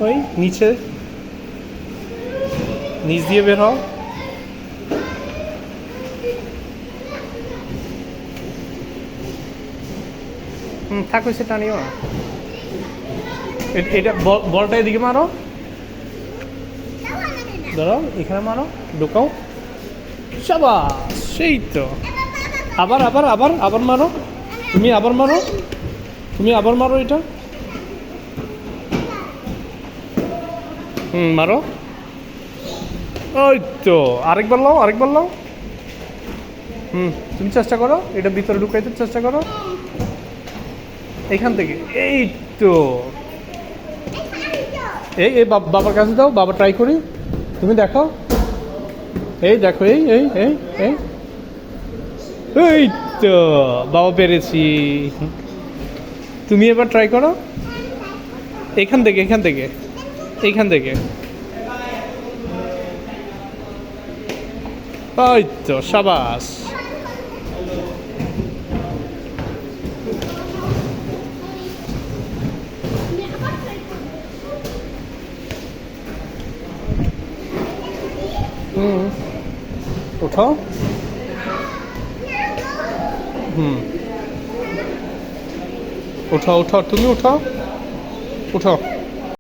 ওই নিচে, নিচ দিয়ে বের হও। থাক হয়েছে, টানিও না। এটা বলটা এদিকে মারো, ধরো এখানে মারো, ঢোকাও। শাবাশ, সেই তো। আবার আবার আবার আবার মারো, তুমি আবার মারো, তুমি আবার মারো এটা। মারো। ওই তো, আরেকবার লাও, আরেকবার লাও। তুমি চেষ্টা করো, এটা ভিতরে ঢুকাইতে চেষ্টা করো এখান থেকে। এই তো, এই এই বাবার কাছে দাও, বাবা ট্রাই করি, তুমি দেখো। এই দেখো, এই এই এই এই এই তো, বাবা পেরেছি। তুমি এবার ট্রাই করো, এখান থেকে, এখান থেকে, এইখান থেকে। ওই তো, সাবাস। উঠাও। উঠাও উঠাও, তুমি উঠাও, উঠাও।